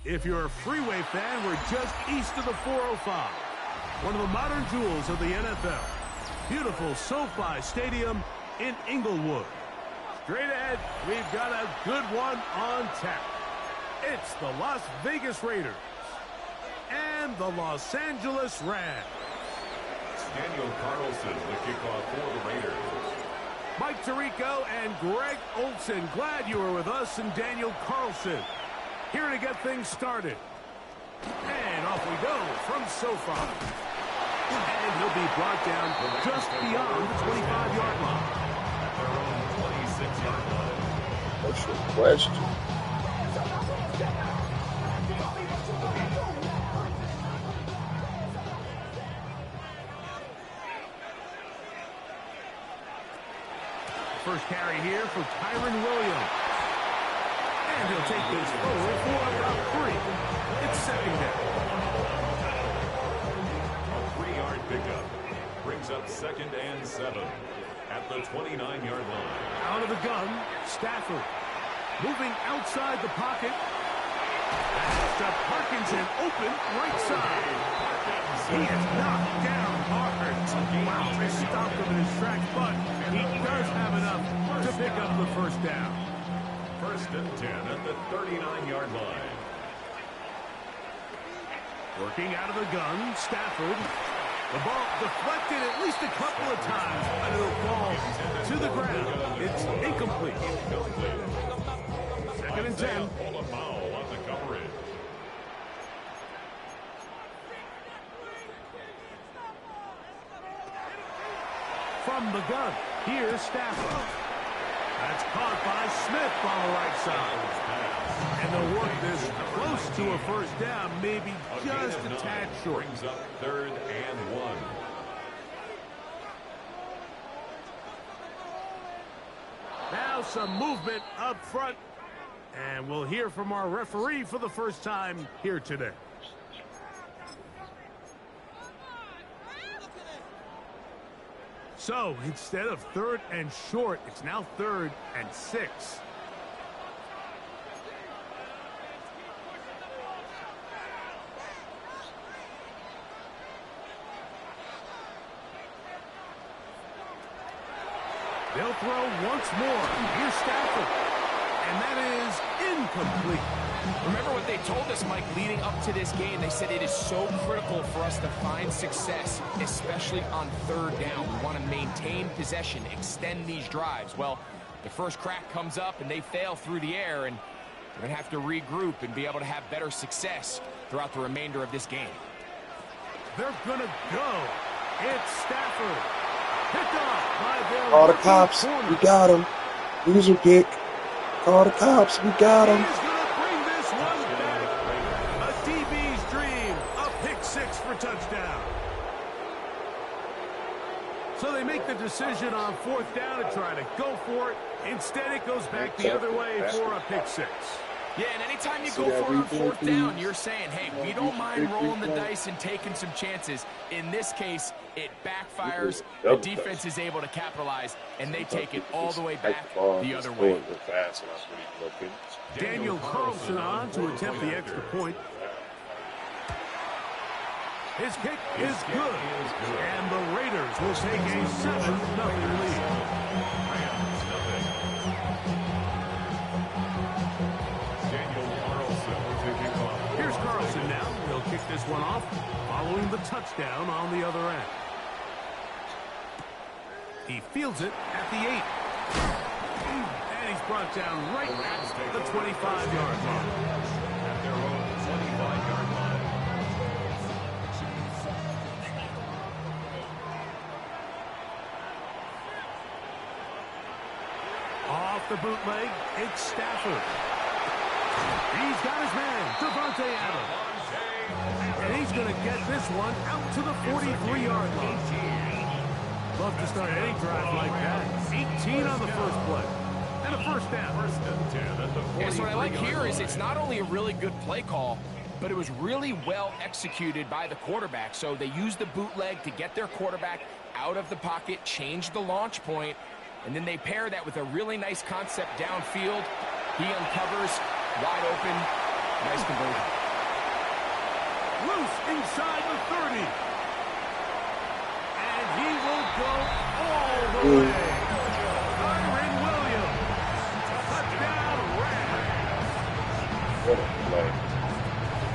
If you're a freeway fan, we're just east of the 405. One of the modern jewels of the NFL. Beautiful SoFi Stadium in Inglewood. Straight ahead, we've got a good one on tap. It's the Las Vegas Raiders and the Los Angeles Rams. Daniel Carlson, the kickoff for the Raiders. Mike Tirico and Greg Olson, glad you were with us, and Daniel Carlson here to get things started. And off we go from SoFi. And he'll be brought down just beyond the 25-yard line. At their own 26-yard line. What's your question? First carry here for Kyron Williams. And he'll take this forward for about 3. It's second down. A 3-yard pickup brings up 2nd and 7 at the 29-yard line. Out of the gun, Stafford moving outside the pocket. That's to Parkinson, open right side. He is knocked down hard. Wow, they stopped him in his tracks, but he does have enough to pick up the first down. 1st and 10 at the 39-yard line. Working out of the gun, Stafford. The ball deflected at least a couple of times, and it'll fall to the ground. It's incomplete. 2nd and 10. Call a foul on the coverage. From the gun, here's Stafford. That's caught by Smith on the right side. And they'll work this close to a first down, maybe just a tad short. Brings up 3rd and 1. Now some movement up front. And we'll hear from our referee for the first time here today. So instead of 3rd and short, it's now 3rd and 6. They'll throw once more. Here's Stafford. And that is incomplete. Remember what they told us, Mike, leading up to this game. They said it is so critical for us to find success, especially on 3rd down. We want to maintain possession, extend these drives. Well, the first crack comes up and they fail through the air, and they're going to have to regroup and be able to have better success throughout the remainder of this game. They're going to go. It's Stafford. Picked off by their Call the cops. We got him. Loser pick. Call the cops. We got him. He's going to bring this one back. A DB's dream. A pick 6 for touchdown. So they make the decision on 4th down to try to go for it. Instead, it goes back the other way for a pick 6. Yeah, and anytime you go for it on 4th down, you're saying, hey, we don't mind rolling the dice and taking some chances. In this case, it backfires. The defense is able to capitalize, and they take it all the way back the other way. Daniel Carlson on to attempt the extra point. His kick is good, and the Raiders will take a 7-0 lead. Here's Carlson now. He'll kick this one off, following the touchdown on the other end. He fields it at the 8. And he's brought down right at the 25-yard line. At their own 25-yard line. Off the bootleg, it's Stafford. He's got his man, Devontae Adams. And he's going to get this one out to the 43-yard line. Love to start any drive like that. 18 on the first play. And a first down. 1st and 10 at the 43-yard line. So what I like here is it's not only a really good play call, but it was really well executed by the quarterback. So they used the bootleg to get their quarterback out of the pocket, change the launch point, and then they pair that with a really nice concept downfield. He uncovers, wide open, nice conversion. loose inside the 30. And he will go all the way. Kyron Williams. Touchdown, Rams. What a play.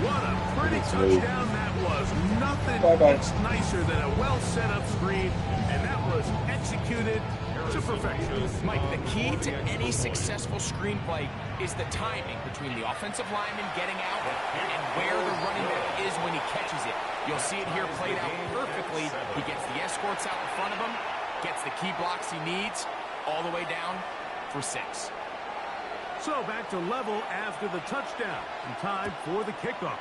What a pretty touchdown that was. Nothing gets nicer than a well-set-up screen, and that was executed to perfection. Mike, the key to any successful screenplay is the timing between the offensive lineman getting out and where the running back is when he catches it. You'll see it here played out perfectly. He gets the escorts out in front of him, gets the key blocks he needs, all the way down for 6. So back to level after the touchdown, and time for the kickoff.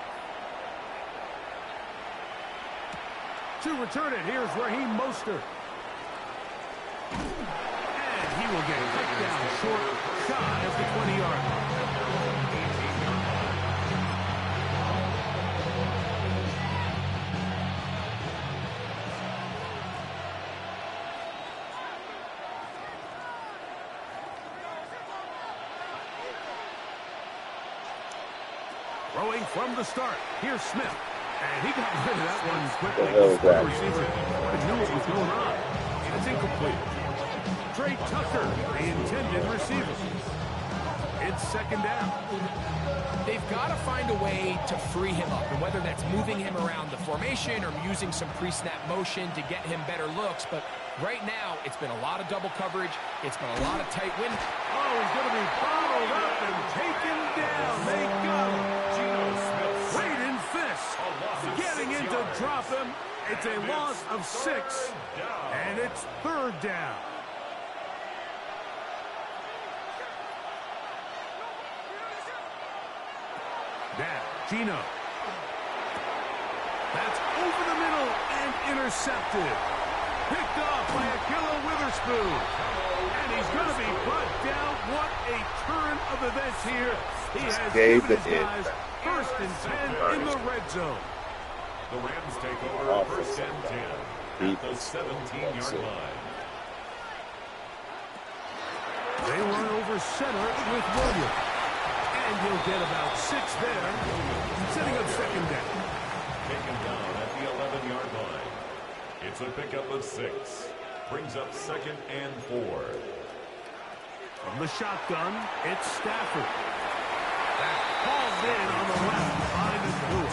To return it, here's Raheem Mostert. And he will get cut down short, shy of the 20-yard line. Throwing from the start, here's Smith. And he got rid of that one quickly before the receiver knew what was going on. It's incomplete. Trey Tucker, the intended receiver. It's second down. They've got to find a way to free him up, and whether that's moving him around the formation or using some pre-snap motion to get him better looks. But right now, it's been a lot of double coverage. It's been a lot of tight wind. Oh, he's going to be bottled up and taken down. They got him. Braden Fisk getting in to drop him. It's a loss of 6, and it's third down. Now, Gino. That's over the middle and intercepted. Picked off by Akilla Witherspoon. And he's going to be brought down. What a turn of events here. He has given his guys first and 10 in the red zone. The Rams take over first and 10 at the 17-yard line. They run over center with Williams. And he'll get about 6 there, setting up second down. Taken down at the 11-yard line. It's a pickup of 6. Brings up second and 4. From the shotgun, it's Stafford. That falls in on the left behind his boot.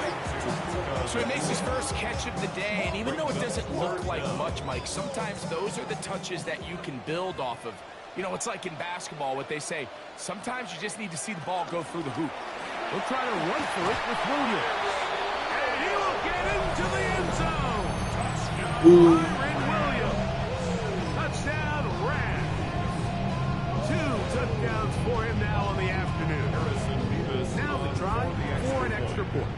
So he makes his first catch of the day, and even though it doesn't look like much, Mike, sometimes those are the touches that you can build off of. You know, it's like in basketball, what they say, sometimes you just need to see the ball go through the hoop. We'll try to run for it with Williams. And he will get into the end zone. Kyron Williams. Touchdown, Rams. 2 touchdowns for him now on the afternoon. Now the try for an extra point.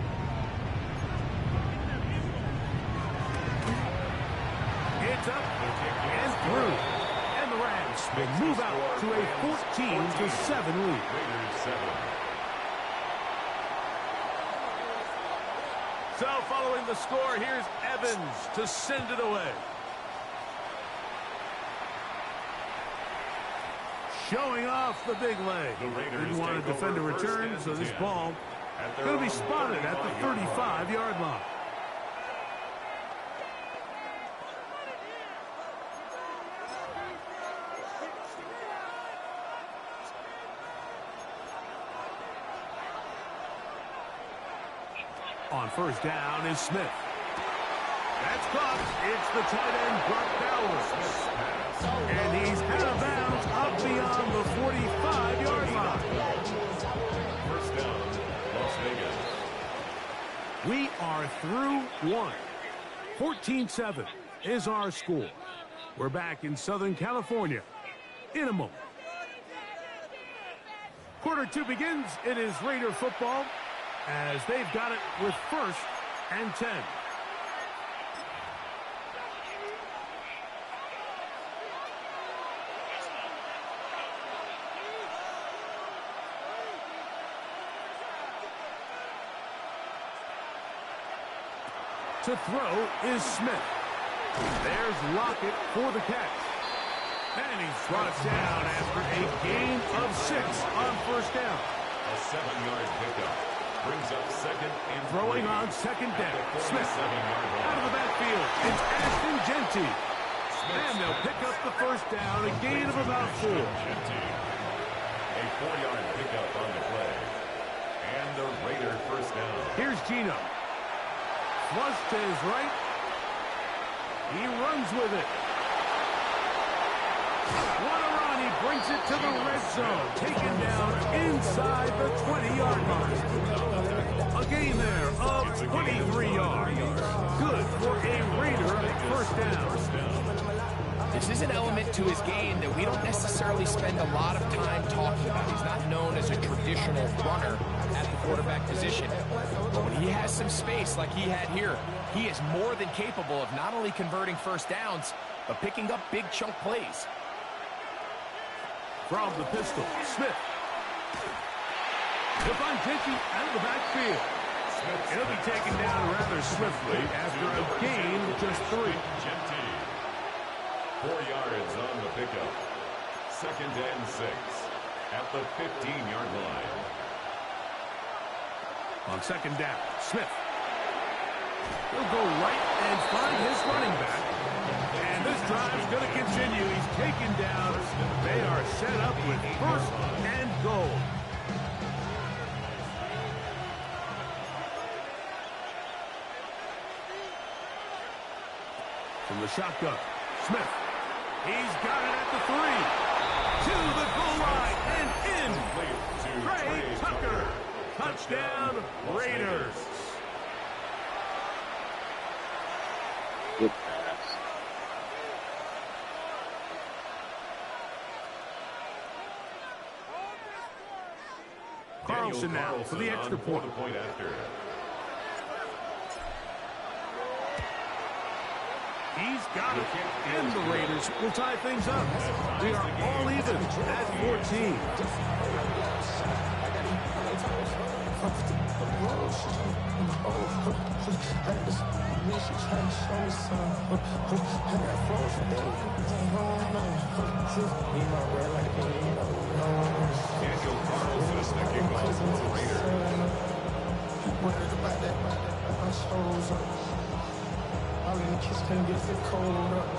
It's up and through. And the Rams will move out to a 14-7 lead. So following the score, here's Evans to send it away. Showing off the big leg. Didn't want to defend a return, so this ball going to be spotted at the 35-yard line. On first down is Smith. That's caught. It's the tight end, Brock Bowers. And he's out of bounds up beyond the 45-yard line. First down, Las Vegas. We are through one. 14-7 is our score. We're back in Southern California in a moment. Quarter 2 begins. It is Raider football, as they've got it with first and 10. To throw is Smith. There's Lockett for the catch. And he's brought down after a gain of 6 on first down. A 7-yard pickup. Brings up second and Throwing on second down. Smith out of the backfield. It's Ashton Genty. And they'll pick up the first down, a gain of about 4. A 4-yard pickup on the play. And the Raider first down. Here's Gino. Flush to his right. He runs with it. What a run. He brings it to the red zone. Taken down inside the 20-yard line. A gain there of 23 yards. Good for a Raider first down. This is an element to his game that we don't necessarily spend a lot of time talking about. He's not known as a traditional runner at the quarterback position. But when he has some space like he had here, he is more than capable of not only converting first downs, but picking up big chunk plays. From the pistol, Smith. Devon Genty out of the backfield. He'll be taken down rather swiftly after a gain of just 3. 4 yards on the pickup. Second and 6 at the 15-yard line. On second down, Smith. He'll go right and find his running back. And this drive's going to continue. He's taken down. They are set up with first and goal. From the shotgun, Smith. He's got it at the 3. To the goal line and in. Trey Tucker. Touchdown, Raiders. Good pass. Carlson now for the extra point. He's got it, and the Raiders will tie things up. We are all even at 14. Daniel Carlson is the kickoff for the Raiders.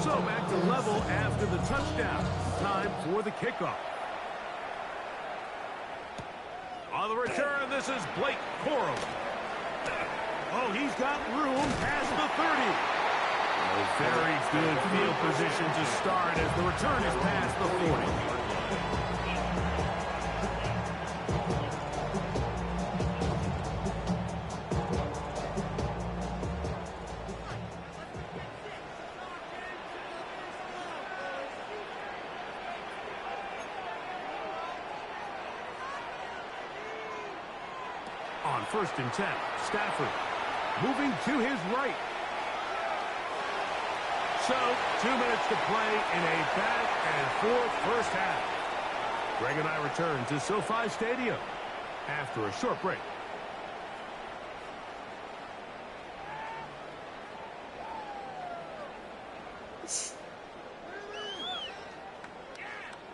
So back to level after the touchdown. Time for the kickoff. On the return, this is Blake Corum. Oh, he's got room past the 30. A very good field position to start as the return is past the 40. On first and 10, Stafford moving to his right. So, 2 minutes to play in a back-and-forth first half. Greg and I return to SoFi Stadium after a short break.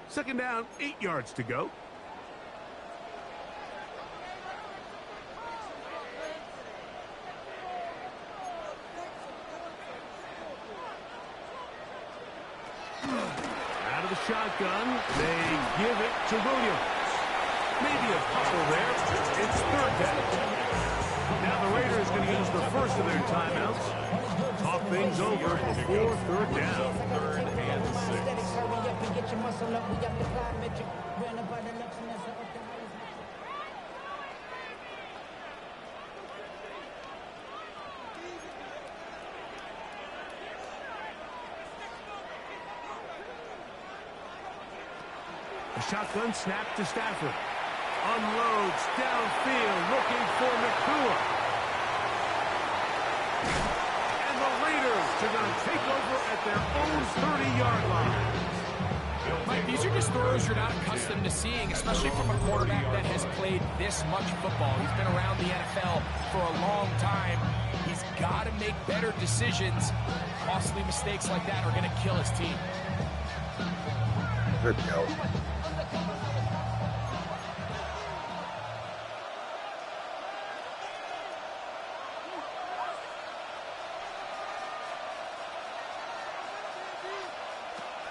Second down, 8 yards to go. Out of the shotgun, they give it to Williams. Maybe a couple there. It's third down. Now the Raiders going to use the first of their timeouts. Talk things over before third down. Third and 6. A shotgun snap to Stafford. Unloads downfield looking for Nakua. And the Raiders are going to take over at their own 30-yard line. Mike, these are just throws you're not accustomed to seeing, especially from a quarterback that has played this much football. He's been around the NFL for a long time. He's got to make better decisions. Costly mistakes like that are going to kill his team. Good go.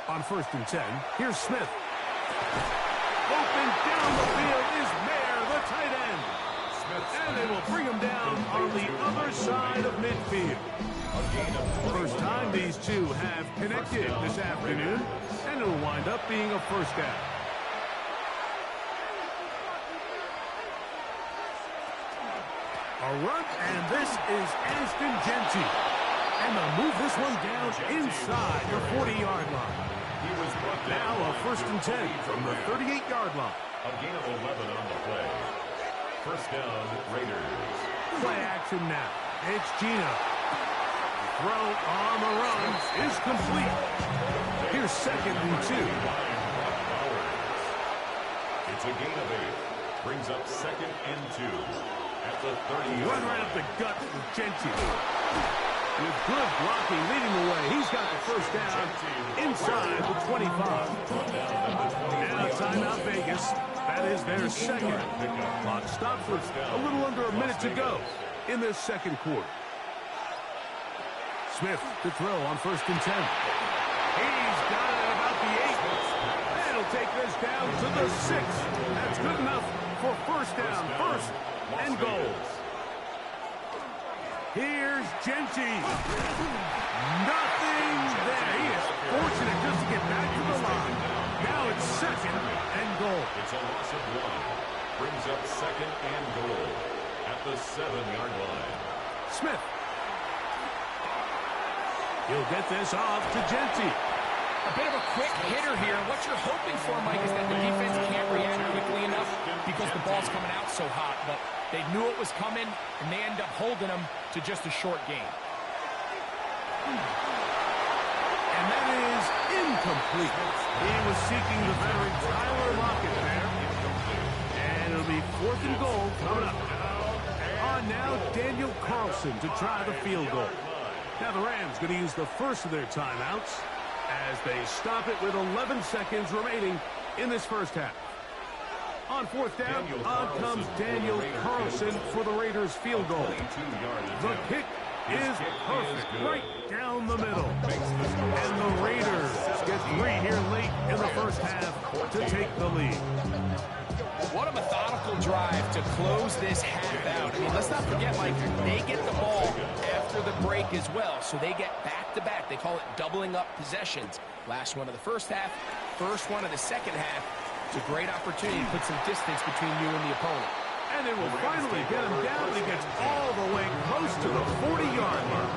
On 1st and 10, here's Smith. Open down the field is Mayer, the tight end. And they will bring him down on the other side of midfield. First time these two have connected this afternoon, and it'll wind up being a first down. A run, and this is Ashton Genty. And they'll move this one down inside the 40-yard line. Now a 1st and 10 from the 38-yard line. A gain of 11 on the play. First down, Raiders. Play action now. It's Gino. Throw on the run is complete. Here's 2nd and 2. It's a gain of 8. Brings up 2nd and 2. At the 30. Run right up the gut with Genty. With good blocking leading the way, he's got the first down inside the 25. And a timeout Vegas. That is their second. Clock stopped with a little under a minute to go in this second quarter. Smith to throw on 1st and 10. He's got it about the 8. And he'll take this down to the 6. That's good enough for first down, 1st and goal. Here's Genty. Nothing there. He is fortunate just to get back to the line. Now it's 2nd and goal. It's a loss of 1. Brings up 2nd and goal at the 7-yard line. Smith. He'll get this off to Genty. A bit of a quick hitter here. What you're hoping for, Mike, is that the defense can't react quickly enough because the ball's coming out so hot. But they knew it was coming, and they end up holding them to just a short gain. And that is incomplete. He was seeking the veteran Tyler Lockett there. And it'll be 4th and goal coming up. On now, Daniel Carlson to try the field goal. Now the Rams going to use the first of their timeouts as they stop it with 11 seconds remaining in this first half. On 4th down, on comes Daniel Carlson for the Raiders field goal. The kick is perfect, right down the middle. And the Raiders get 3 here late in the first half to take the lead. What a methodical drive to close this half out. I mean, let's not forget, Mike, they get the ball after the break as well, so they get back-to-back. They call it doubling up possessions. Last one of the first half, first one of the second half. It's a great opportunity to put some distance between you and the opponent. And they will finally get him down. He gets all the way close to the 40-yard mark.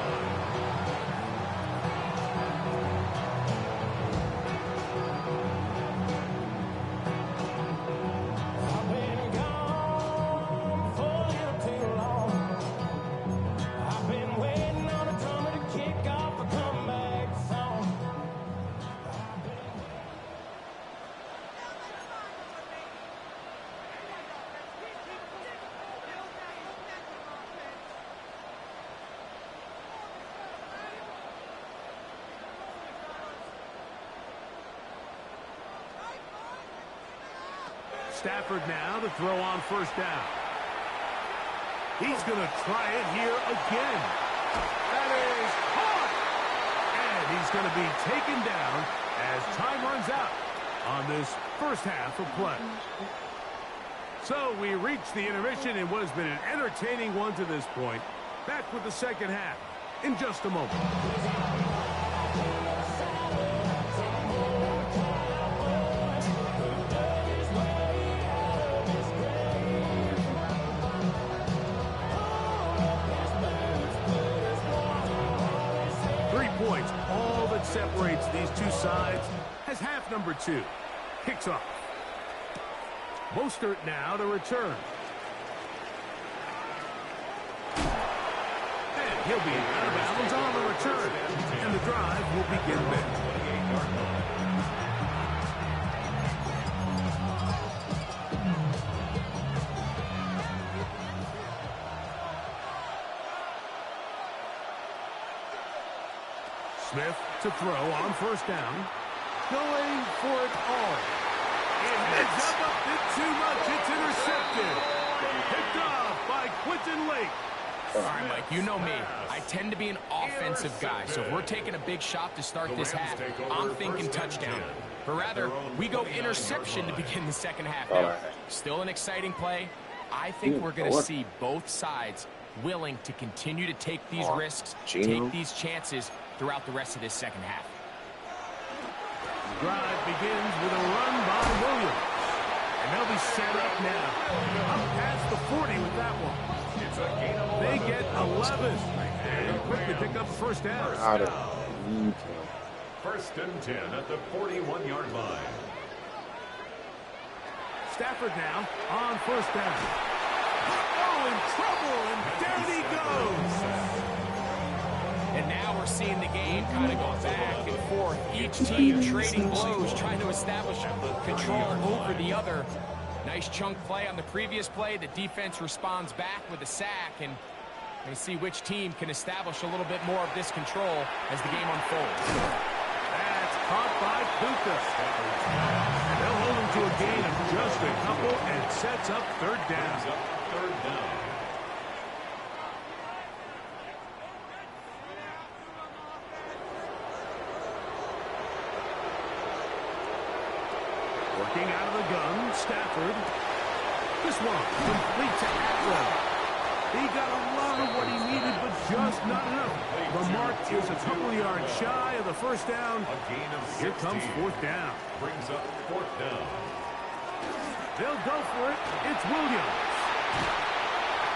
Stafford now to throw on 1st down. He's going to try it here again. That is caught. And he's going to be taken down as time runs out on this first half of play. So we reach the intermission in what has been an entertaining one to this point. Back with the second half in just a moment. 3 points, all that separates these two sides as half number 2 kicks off. Mostert now to return. And he'll be out of bounds on the return. And the drive will begin there. Smith to throw on 1st down. Going for it all. It heads up a bit too much. It's intercepted. Picked off by Quentin Lake. All right, Mike, you know me. I tend to be an defensive guy. So if we're taking a big shot to start this half, I'm thinking touchdown. But rather, we go interception to begin the second half now. Still an exciting play. I think we're going to see both sides willing to continue to take these risks, take these chances throughout the rest of this second half. Drive begins with a run by Williams. And they'll be set up now. Up past the 40 with that one. They get 11. And quickly pick up the first down. First and 10 at the 41-yard line. Stafford now on first down. Oh, in trouble, and down he goes. And now we're seeing the game kind of go back and forth. Each team trading blows, trying to establish control over the other. Nice chunk play on the previous play. The defense responds back with a sack, and they see which team can establish a little bit more of this control as the game unfolds. That's caught by Puka. They'll hold him to a gain of just a couple, and it sets up third down. Working out of the gun, Stafford. This one complete to Atwell. He got a lot of what he needed, but just not enough. The mark is a couple yards shy of the first down. Here comes fourth down. Brings up fourth down. They'll go for it. It's Williams.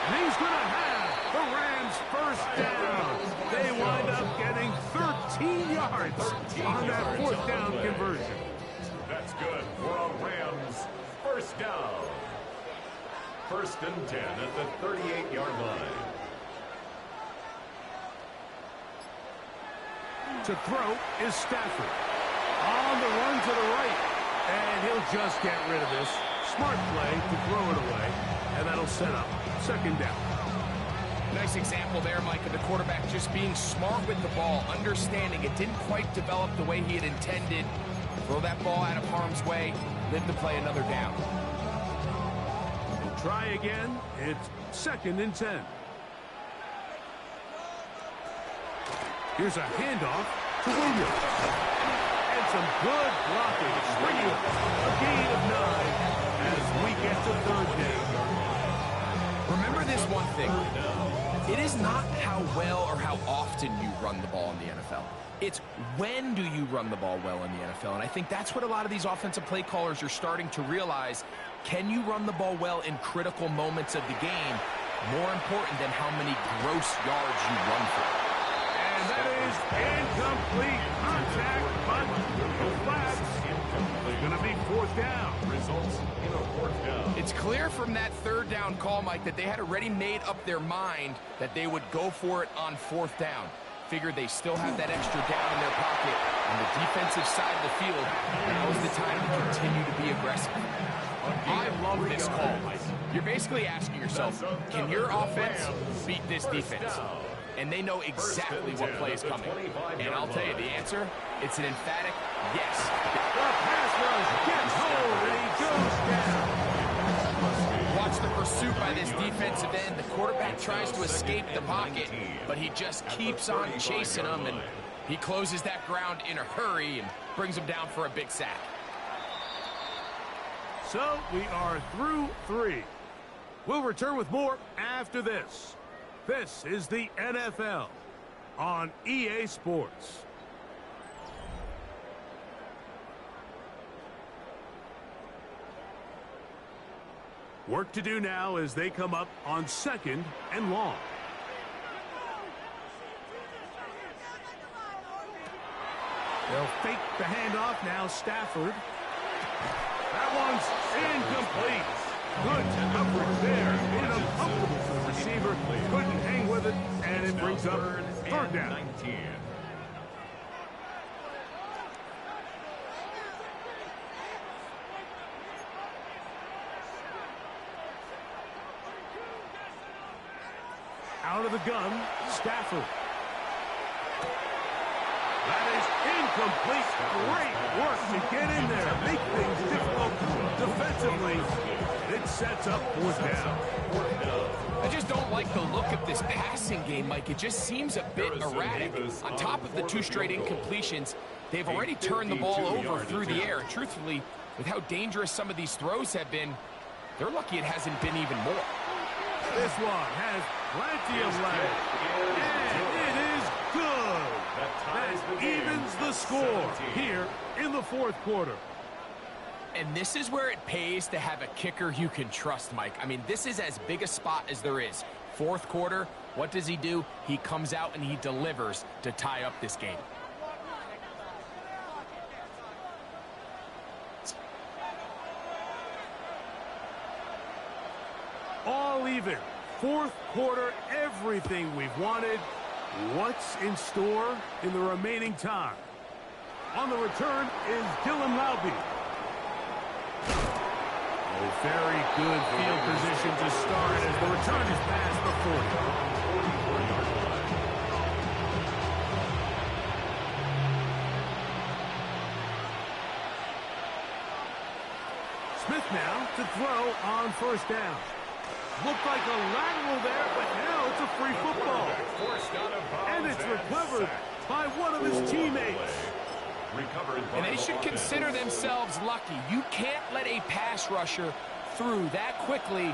And he's going to have the Rams first down. They wind up getting 13 yards on that fourth down conversion. That's good for a Rams first down. First and 10 at the 38-yard line. To throw is Stafford. On the run to the right. And he'll just get rid of this. Smart play to throw it away. And that'll set up second down. Nice example there, Mike, of the quarterback just being smart with the ball, understanding it didn't quite develop the way he had intended. Throw that ball out of harm's way, live to play another down. We'll try again. It's second and 10. Here's a handoff to Williams. And some good blocking. Springing a gain of 9 as we get to third down. Remember this one thing. It is not how well or how often you run the ball in the NFL. It's when do you run the ball well in the NFL. And I think that's what a lot of these offensive play callers are starting to realize. Can you run the ball well in critical moments of the game? More important than how many gross yards you run for. And that is incomplete contact, but the flags. It's going to be fourth down. Results in a fourth down. It's clear from that third down call, Mike, that they had already made up their mind that they would go for it on fourth down. Figured they still have that extra down in their pocket on the defensive side of the field. Now is the time to continue to be aggressive. I love this call, Mike. You're basically asking yourself, can your offense beat this defense? And they know exactly what play is coming. And I'll tell you the answer, it's an emphatic yes. The pass rush gets hold, and he goes down. Watch the pursuit by this defensive end. The quarterback tries to escape the pocket, but he just keeps on chasing him, and he closes that ground in a hurry and brings him down for a big sack. So we are through 3. We'll return with more after this. This is the NFL on EA Sports. Work to do now as they come up on second and long. They'll fake the handoff now, Stafford. That one's incomplete. Good coverage there. Made it uncomfortable for the receiver. Couldn't hang with it, and it brings up third down. 19. Out of the gun, Stafford. That is incomplete. Great work to get in there, make things difficult defensively. It sets up fourth down. I just don't like the look of this passing game, Mike. It just seems a bit erratic. On top of the 2 straight incompletions, they've already turned the ball over through the air. Truthfully, with how dangerous some of these throws have been, they're lucky it hasn't been even more. This one has plenty of legs, and it is good. That evens the score here in the fourth quarter. And this is where it pays to have a kicker you can trust, Mike. I mean, this is as big a spot as there is. Fourth quarter, what does he do? He comes out and he delivers to tie up this game. All even. Fourth quarter, everything we've wanted. What's in store in the remaining time? On the return is Dylan Laube. A very good field position to start as the return is past the 40. Smith now to throw on first down. Looked like a lateral there, but now it's a free football. And it's recovered by one of his teammates. And they should consider themselves lucky. You can't let a pass rusher through that quickly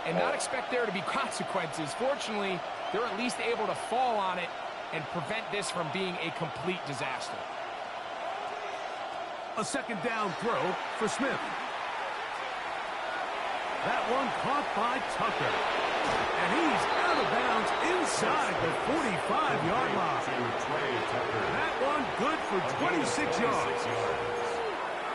and not expect there to be consequences. Fortunately, they're at least able to fall on it and prevent this from being a complete disaster. A second down throw for Smith. That one caught by Tucker. And he's out of bounds inside the 45-yard line. That one good for 26 yards.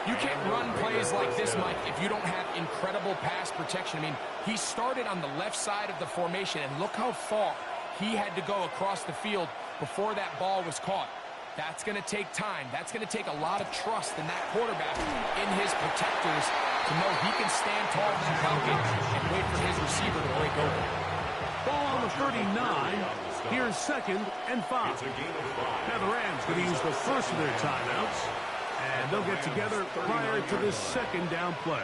You can't run plays like this, Mike, if you don't have incredible pass protection. I mean, he started on the left side of the formation, and look how far he had to go across the field before that ball was caught. That's going to take time. That's going to take a lot of trust in that quarterback, in his protectors, to know he can stand tall in that pocket and wait for his receiver to break over. Ball on the 39. Here's 2nd and 5. Now the Rams going to use the first of their timeouts, and they'll get together prior to the second down play.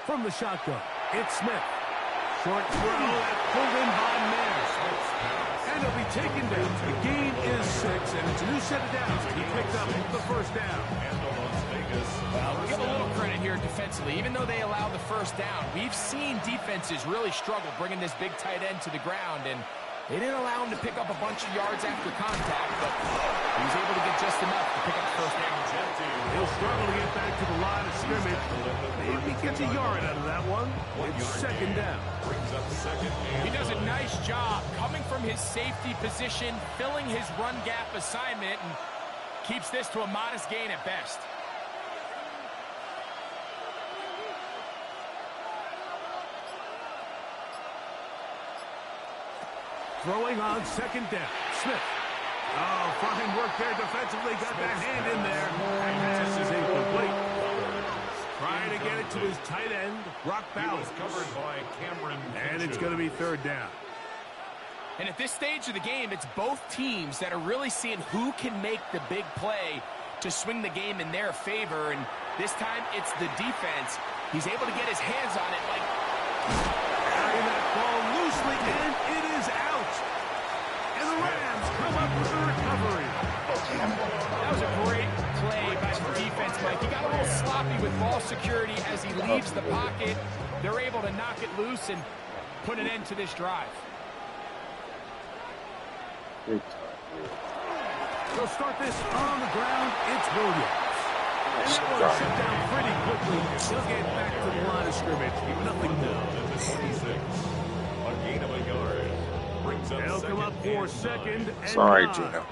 From the shotgun, it's Smith. Short throw pulled in by Mayer. And he'll be taken down. The gain is 6, and it's a new set of downs. He picked up the first down. Well, we'll give a little credit here defensively. Even though they allow the first down, we've seen defenses really struggle bringing this big tight end to the ground, and they didn't allow him to pick up a bunch of yards after contact, but he was able to get just enough to pick up the first down. He'll struggle to get back to the line of scrimmage. Maybe gets a yard out of that one. It's second down. He does a nice job coming from his safety position, filling his run gap assignment, and keeps this to a modest gain at best. Throwing on second down. Smith. Oh, fine work there defensively. Got that hand in there. And this is incomplete. Trying to get it to his tight end, Brock Bowers. Covered by Cameron. And it's going to be third down. And at this stage of the game, it's both teams that are really seeing who can make the big play to swing the game in their favor. And this time, it's the defense. He's able to get his hands on it like... Carrying that ball loosely, and it is out. And the Rams come up with the recovery. That was a great play by the defense, Mike. He got a little sloppy with ball security as he leaves the pocket. They're able to knock it loose and put an end to this drive. They'll start this on the ground. It's Williams. And that one shut down pretty quickly. He'll get back to the line of scrimmage. Nothing new. A gain of a yard. Brings up They'll come up for second and Sorry, 9. Gino.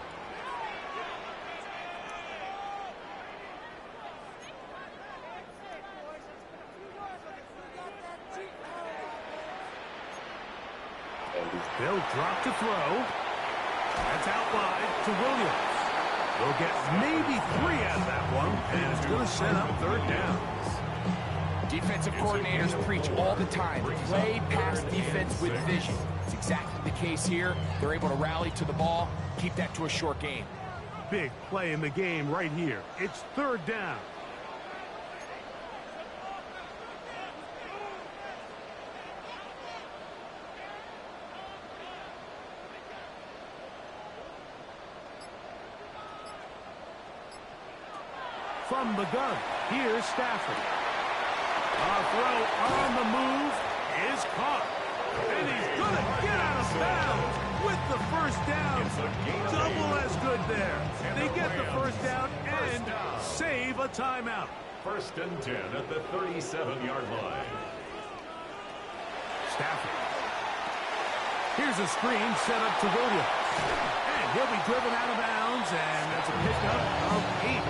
They'll drop to throw. That's out wide to Williams. They'll get maybe 3 out of that one, and it's going to set up third down. Defensive coordinators preach all the time, play pass defense with vision. It's exactly the case here. They're able to rally to the ball, keep that to a short game. Big play in the game right here. It's third down. From the gun, here's Stafford. A throw on the move is caught. And he's going to get out of bounds with the first down. Double as good there. They get the first down and save a timeout. First and 10 at the 37-yard line. Stafford. Here's a screen set up to Williams. And he'll be driven out of bounds, and that's a pickup of 8.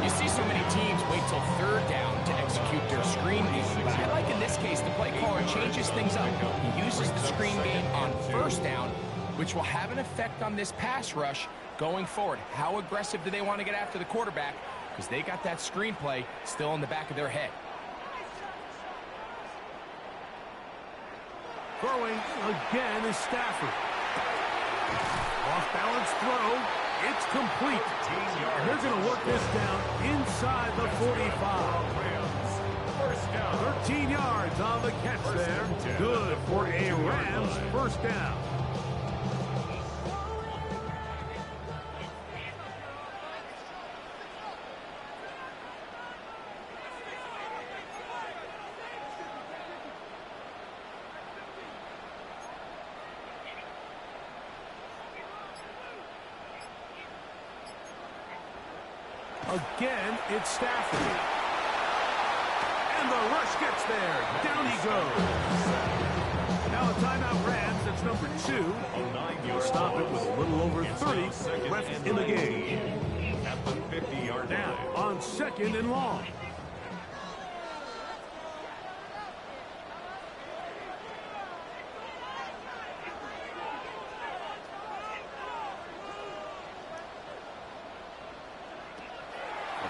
You see so many teams wait till third down to execute their screen game, but I like in this case the play caller changes things up. He uses the screen game on first down, which will have an effect on this pass rush going forward. How aggressive do they want to get after the quarterback? Because they got that screen play still in the back of their head. Throwing again is Stafford. Off-balance throw. It's complete. And they're going to work this down inside the 45. 13 yards on the catch there. Good for a Rams first down. Again, it's Stafford. And the rush gets there. Down he goes. Now a timeout Rams. That's number 2. He'll stop it with a little over 30 left in the game. At the 50-yard line. Now on second and long.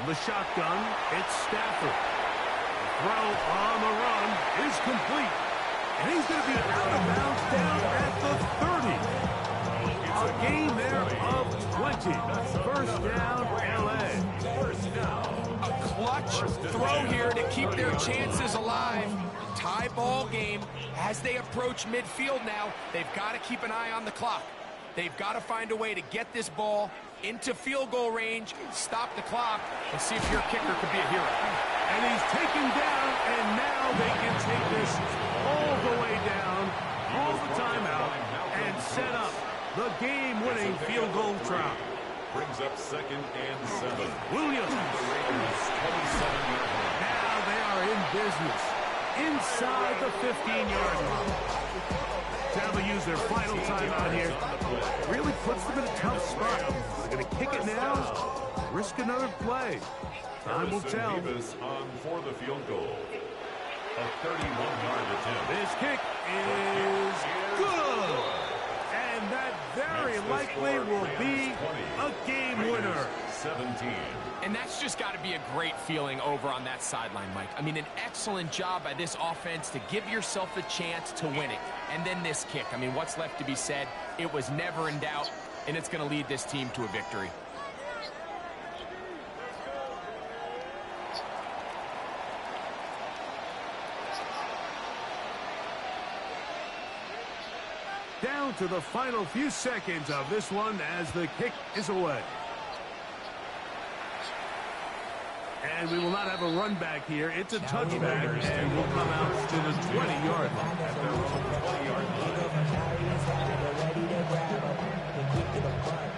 The shotgun, it's Stafford. The throw on the run is complete. And he's going to be out of bounds down at the 30. A gain there of 20. First down, L.A. A clutch throw here to keep their chances alive. Tie ball game. As they approach midfield now, they've got to keep an eye on the clock. They've got to find a way to get this ball into field goal range, stop the clock, and see if your kicker could be a hero. And he's taken down, and now they can take this all the way down, call the timeout, and set up the game-winning field goal try. Brings up second and 7. Williams. The Raiders 27-yard line. Now they are in business inside the 15-yard line. Now they use their final timeout here. Really puts them in a tough spot. They're going to kick it now, risk another play. Time will tell. Davis on for the field goal. A 31-yard attempt. This kick is good. And that very likely will be a game winner. 17. And that's just got to be a great feeling over on that sideline, Mike. I mean, an excellent job by this offense to give yourself a chance to win it. And then this kick. I mean, what's left to be said? It was never in doubt, and it's going to lead this team to a victory. Down to the final few seconds of this one as the kick is away. And we will not have a run back here. It's a touchback, and we'll come out to the 20-yard line.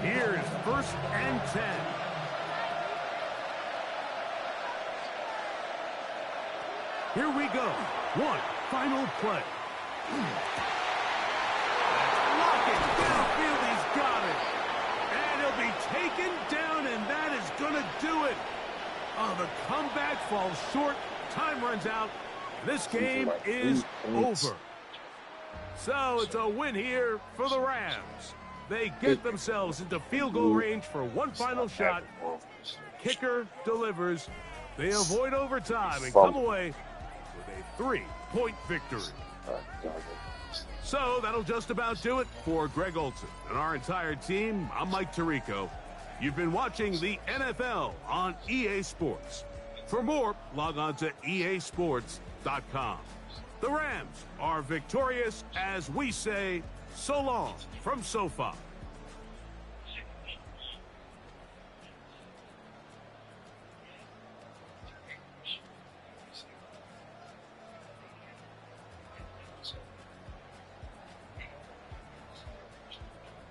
Here's first and 10. Here we go. One final play. Lock it downfield. He's got it. And he'll be taken down, and that is going to do it. Oh, the comeback falls short. Time runs out. This game is over. So it's a win here for the Rams. They get themselves into field goal range for one final shot. Kicker delivers. They avoid overtime and come away with a 3-point victory. So that'll just about do it for Greg Olson and our entire team. I'm Mike Tirico. You've been watching the NFL on EA Sports. For more, log on to easports.com. The Rams are victorious as we say so long from SoFi.